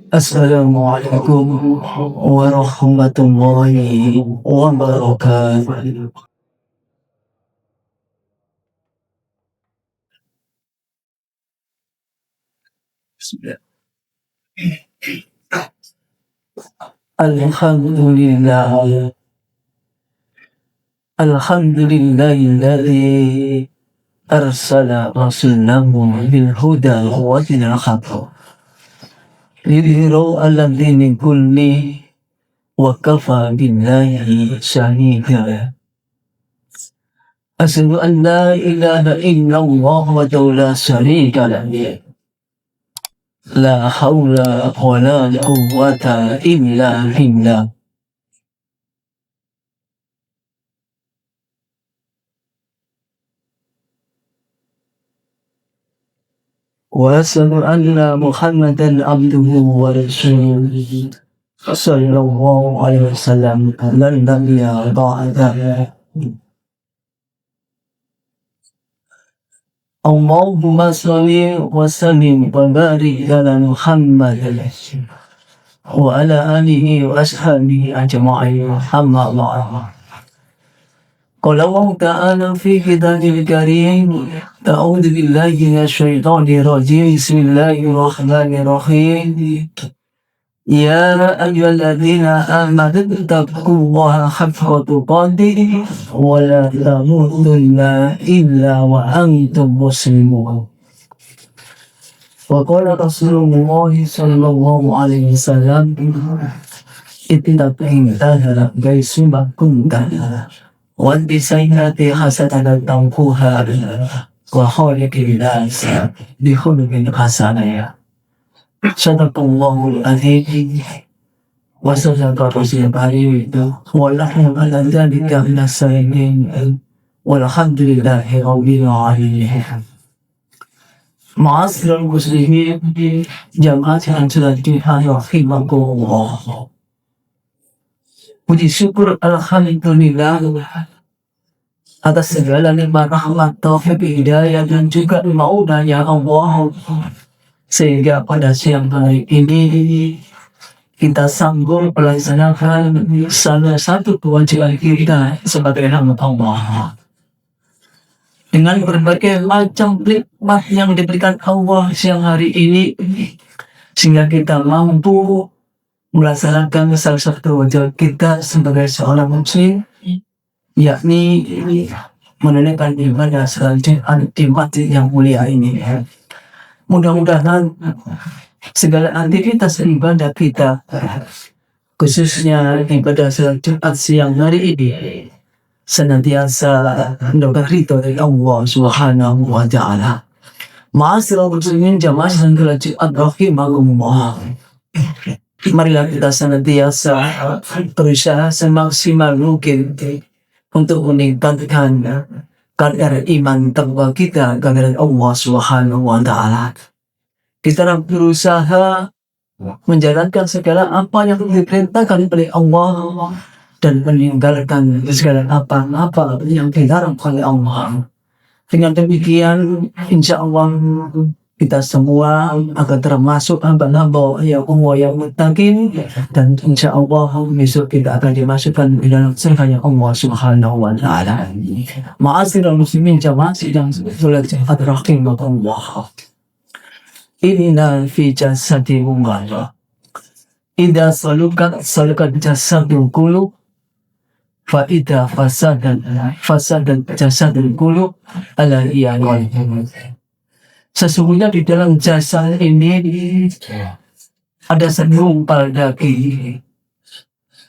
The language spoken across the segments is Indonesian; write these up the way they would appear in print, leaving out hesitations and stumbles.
Assalamualaikum warahmatullahi wabarakatuh. Bismillah. Alhamdulillah, alhamdulillahilladzi arsala rasulahu bil huda wa dinil haqq lidhirahu 'ala dini kulli wa kafa billahi shahida. Asyhadu an la ilaha illallah wahdahu la syarika lah. La haula wa la quwwata illa billah. Wa asyhadu anna Muhammadan abduhu wa rasuluhu sallallahu alaihi wasallam la nabiyya ba'dahu. Allahumma shalli wa sallim wa barik ala Muhammad wa ala alihi wa ashabihi ajma'in. Amma ba'd. قال الله تعالى في كتابه الكريم: أعوذ بالله من الشيطان الرجيم. بسم الله الرحمن الرحيم. يا أيها الذين آمنوا اتقوا الله حق تقاته ولا تموتن إلا وأنتم مسلمون. وقال رسول الله صلى الله عليه وسلم: اتقوا الله حيث ما كنتم وبسيئة حسنة تمحوها وخالق الناس بخلق حسن. صدق الله العظيم وصدق رسول الكريم ونحن على ذلك من الشاهدين والحمد لله رب العالمين. معاشر المسلمين جماعة Ansarud rahimakumullah. Puji syukur alhamdulillah atas segala nikmat rahmat taufik hidayah dan juga maunanya Allah, sehingga pada siang hari ini kita sanggup melaksanakan salah satu kewajiban kita sebagai hamba Allah dengan berbagai macam nikmat yang diberikan Allah siang hari ini, sehingga kita mampu melaksanakan salah satu wajib kita sebagai seorang muslim, yakni menunaikan ibadah salat Jumat di masjid yang mulia ini. Mudah-mudahan segala aktivitas ibadah kita, khususnya ibadah salat Jumat siang hari ini, senantiasa mendapat ridho dari Allah Subhanahu wa Ta'ala. Ma'asyiral muslimin jamaah salat Jumat rahimakumullah. Marilah kita senantiasa berusaha semaksimal mungkin untuk meningkatkan kadar iman takwa kita kepada Allah Subhanahu wa Ta'ala. Kita berusaha menjalankan segala apa yang diperintahkan oleh Allah dan meninggalkan segala apa yang dilarang oleh Allah. Dengan demikian, insya Allah kita semua akan termasuk hamba-hamba yang Allah yang muttaqin, dan insya Allah besok kita akan dimasukkan ke dalam surga Allah Subhanahu wa Ta'ala. Ma'asyiral muslimin jamaah sidang salat Jumat rahimakumullah. Inna fi jasadi mudghah idza salukat jasadul kullu fa idza fasadan jasadul kullu ala iyani. Sesungguhnya di dalam jasad ini ada segumpal daging.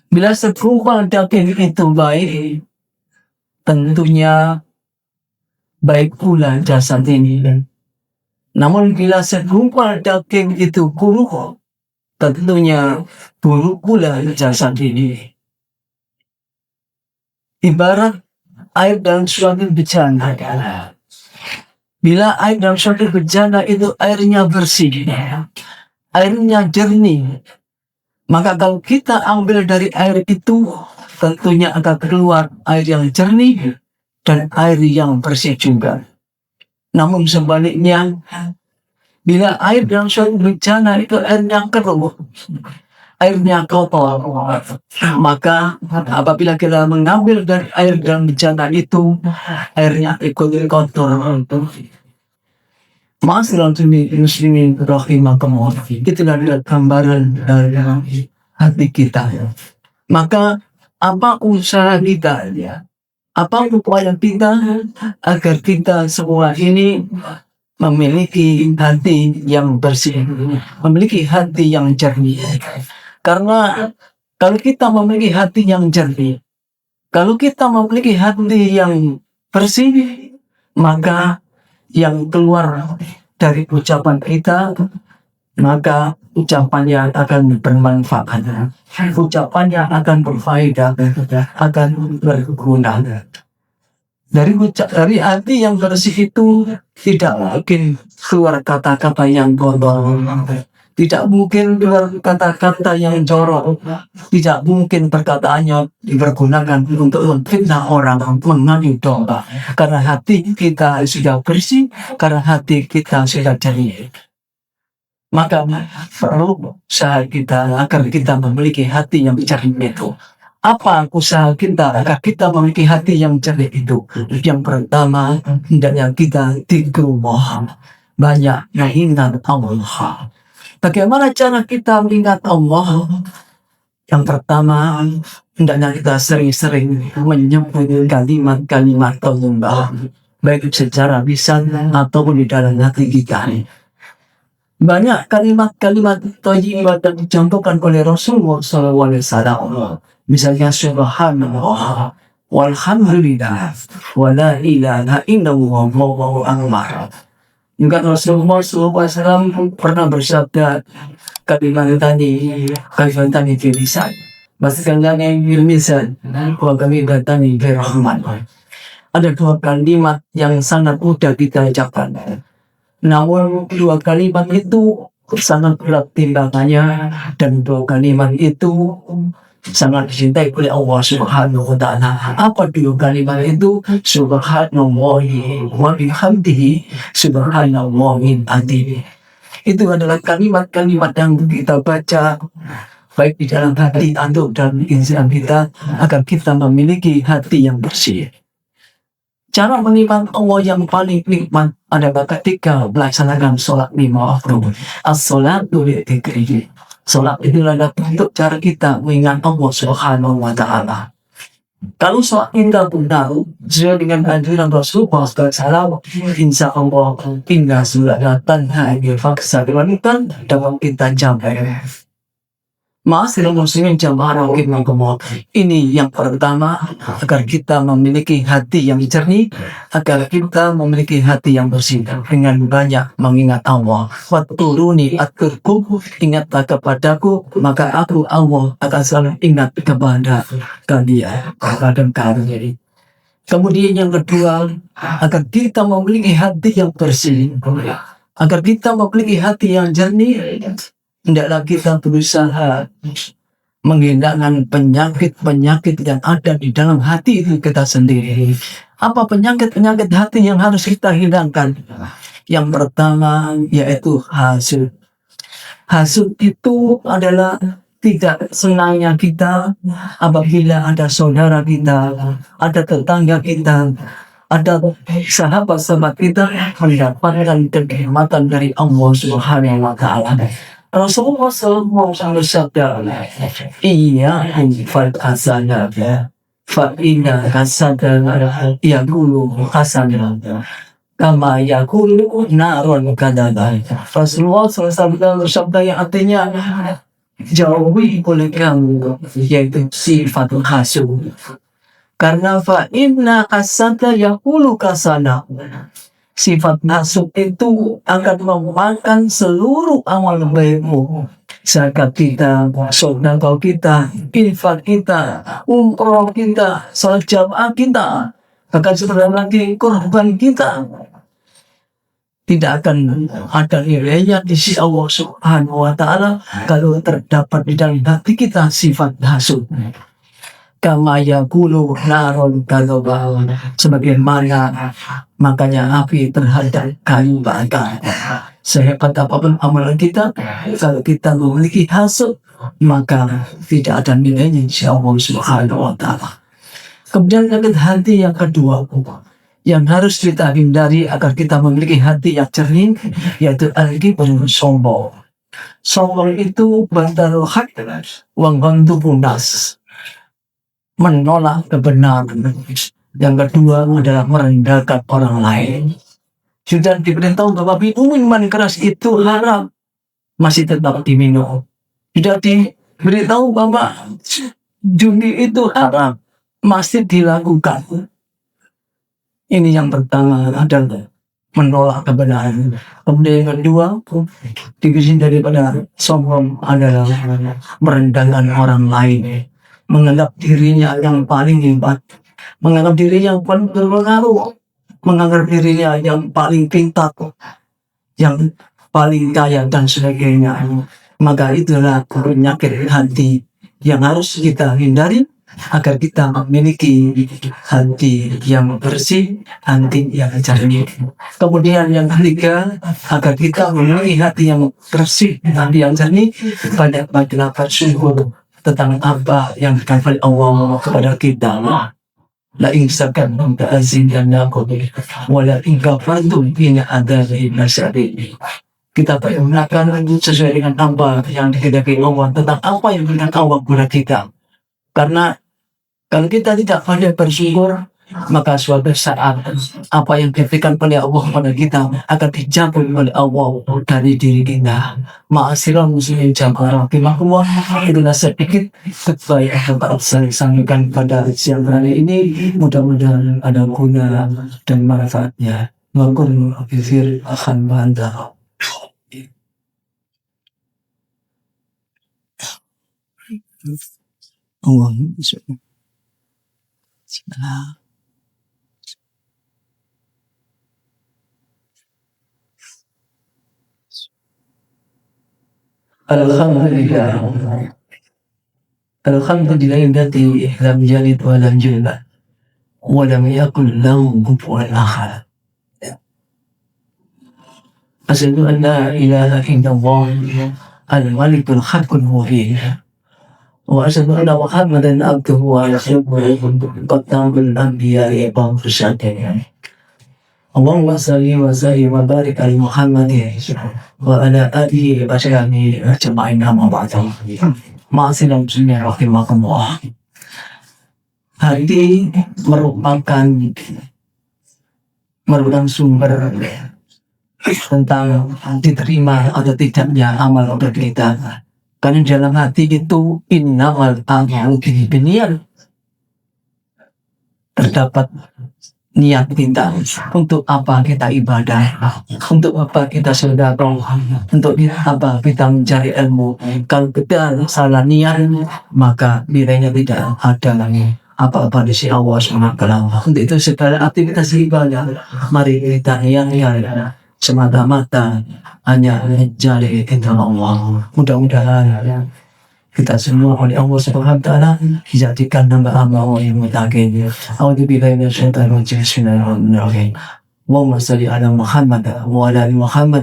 Bila segumpal daging itu baik, tentunya baik pula jasad ini. Namun bila segumpal daging itu buruk, tentunya buruk pula jasad ini. Ibarat air dalam suatu bejana. Bila air dalam suatu bejana itu airnya bersih, airnya jernih, maka kalau kita ambil dari air itu, tentunya akan keluar air yang jernih dan air yang bersih juga. Namun sebaliknya, Bila air dalam suatu bencana itu airnya keruh, airnya kotor, maka apabila kita mengambil dari air dalam bencana itu, airnya ikut kotor. Masalah muslimin rahimakumullah, itulah gambaran dari hati kita. Maka apa usaha kita, apa upaya kita agar kita semua ini memiliki hati yang bersih, memiliki hati yang jernih. Karena kalau kita memiliki hati yang jernih, kalau kita memiliki hati yang bersih, maka yang keluar dari ucapan kita, maka ucapannya akan bermanfaat, ucapannya akan berfaedah, akan berguna. Dari hati yang bersih itu tidak mungkin keluar kata-kata yang kotor, tidak mungkin keluar kata-kata yang jorok, tidak mungkin perkataannya dipergunakan untuk memfitnah orang, mengadu domba. Karena hati kita sudah bersih, karena hati kita sudah jernih. Maka perlu usaha kita agar kita memiliki hati yang jernih itu. Apa usaha kita agar kita memiliki hati yang jernih itu? Yang pertama, hendaknya kita dzikrullah, banyak mengingat Allah. Bagaimana cara kita mengingat Allah? Yang pertama, hendaknya kita sering-sering menyebut kalimat-kalimat Allah, baik secara lisan ataupun di dalam hati kita. Banyak kalimat-kalimat thayyibah yang dicontohkan oleh Rasulullah SAW. Misalnya subhanallah, walhamdulillah, wa la ilaha illallah, wallahu akbar. Juga Rasulullah SAW pernah bersabda, kalimat tani fi lisan, maskalani fil lisan, wa kalimat tani fi rahman. Ada dua kalimat yang sangat mudah kita ucapkan, namun dua kalimat itu sangat berat timbangannya, dan dua kalimat itu sangat dicintai oleh Allah Subhanahu wa ta'ala. Apa dua kalimat itu? Subhanallahi wa bihamdihi, subhanallahil azim. Itu adalah kalimat-kalimat yang kita baca baik di dalam hati atau dalam insan kita, agar kita memiliki hati yang bersih. Cara mengingat Allah yang paling nikmat adalah ketika melaksanakan sholat 5 waktu. As-sholatu lidzikrihi. Sholat itu adalah bentuk cara kita mengingat Allah Subhanahu wa ta'ala. Kalau sholat kita benar sesuai dengan anjuran Rasulullah SAW, insya Allah inna sholatan tanha 'anil fahsya'i wal munkar dapat kita capai. Ma'asyiral muslimin jamaah rahimakumullah. Ini yang pertama, agar kita memiliki hati yang jernih, agar kita memiliki hati yang bersih dengan banyak mengingat Allah. Wadkuruni adkurkum, ingatlah kepadaku, maka aku Allah akan selalu ingat kepada kalian, kepada kalian. Kemudian yang kedua, agar kita memiliki hati yang bersih, agar kita memiliki hati yang jernih, hendaklah kita berusaha menghilangkan penyakit-penyakit yang ada di dalam hati itu kita sendiri. Apa penyakit-penyakit hati yang harus kita hilangkan? Yang pertama yaitu hasud. Hasud itu adalah tidak senangnya kita apabila ada saudara kita, ada tetangga kita, ada sahabat-sahabat kita mendapatkan kenikmatan dari Allah Subhanahu wa ta'ala. Rasulullah SAW bersabda, iya fal hasanah, fa inna hasanah yaqulu hasanah, kama yaqulu narun kadaba. Rasulullah SAW bersabda yang artinya jauhi oleh kamu, yaitu sifat hasud. Karena fa inna hasanah yaqulu hasanah, sifat hasud itu akan memakan seluruh amal baikmu. Zakat kita, sedekah kita, infak kita, umroh kita, salat jamaah kita, bahkan sebentar lagi korban kita, tidak akan ada nilainya di sisi Allah Subhanahu wa ta'ala kalau terdapat di dalam hati kita sifat hasud. Kama yaqulu narun kadaba, sebagaimana makanya api terhadap kayu bakar. Sehebat apapun amalan kita, kalau kita memiliki hasil, maka tidak ada nilainya insya Allah Subhanahu wa Ta'ala. Kemudian sakit hati yang kedua yang harus kita hindari agar kita memiliki hati yang jernih, yaitu al-kibr, sombong. Sombong itu bantal hak wanggantu nas, menolak kebenaran. Yang kedua adalah merendahkan orang lain. Sudah diberitahu bahwa minuman keras itu haram, masih tetap diminum. Sudah diberitahu bahwa judi itu haram, masih dilakukan. Ini yang pertama adalah menolak kebenaran. Kemudian yang kedua, divisi daripada sombong adalah merendahkan orang lain, menganggap dirinya yang paling hebat, menganggap dirinya yang paling berpengaruh, menganggap dirinya yang paling pintar, yang paling kaya dan sebagainya. Maka itulah penyakit hati yang harus kita hindari agar kita memiliki hati yang bersih, hati yang jernih. Kemudian yang ketiga, agar kita memiliki hati yang bersih, hati yang jernih, banyak-banyaklah bersyukur tentang apa yang dikatakan Allah kepada kita. La in sakartum la azidannakum wa la in kafartum in adzabi lasyadid. Kita pergunakan sesuai dengan apa yang dikehendaki Allah, tentang apa yang diberikan Allah kepada kita. Karena kalau kita tidak pandai bersyukur, maka suatu saat apa yang diberikan oleh Allah kepada kita akan dijabut oleh Allah dari diri kita. Ma'asyiral muslimin jamaah rahimakumullah, itulah sedikit baik yang dapat saya sampaikan pada siang hari ini. Mudah-mudahan ada guna dan manfaatnya. Wakun bifir akan banda. Allah Alhamdulillah. Alhamdulillahilladzi lam yalid wa lam yulad wa lam yakul lahu kufuwan ahad. Asyhadu an la ilaha illallah al-malikul haqqul mubin. Wa asyhadu anna Muhammadan abduhu wa rasuluhu qatamul anbiya'i wa mursalin. Allahumma salli wa sallim wa barik ala Muhammadin wa ala alihi wa sahbihi ajma'in, amma ba'du. Ma'asyiral muslimin rahimakumullah. Hati merupakan sumber tentang diterima atau tidaknya amal kita. Karena dalam hati itu innamal a'malu binniyat, terdapat niat kita, untuk apa kita ibadah, untuk apa kita sedekah, untuk apa kita mencari ilmu. Kalau kita salah niat, maka nilainya tidak ada lagi apa-apa di sisi Allah SWT. Untuk itu segala aktivitas ibadah, mari kita yang semata-mata hanya mencari ridha Allah. Mudah-mudahan kita semua oleh Allah Subhanahu wa Ta'ala dijadikan hamba-hamba yang muttaqin. A'udzubillahi minasyaitonir rajim. Bismillahirrahmanirrahim. Allahumma shalli ala Muhammad wa ala ali Muhammad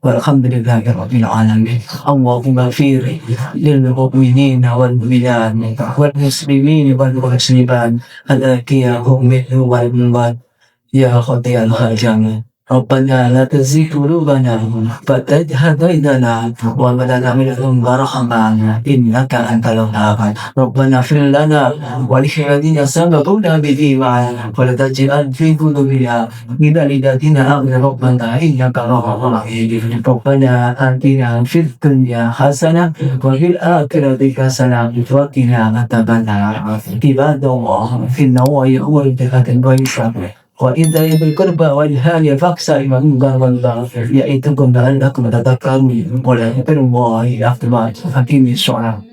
walhamdulillahi rabbil alamin. Allahumma ighfir lil mu'minina wal mu'minat wal muslimin wal muslimat al-ahya'i minhum wal amwat ya qadiyal hajat. Rabbana la tuzigh qulubana ba'da idh hadaytana wa hab lana min ladunka rahmah innaka antal wahhab. Rabbana ighfir lana wa li ikhwanina sabaquna bil iman wa la taj'al fi qulubina ghillan lil ladzina amanu rabbana innaka ra'ufur rahim. Rabbana atina fid dunya hasanah wa fil akhirati hasanah wa qina adzabannar. Ibadallah inna wa ya'muru bil adli wa ihsani wa qurba wal hali faqsa iman garwallah yaitu la'allakum tadhakkarun wa la yaqulu wa yaqulu hakim sholat.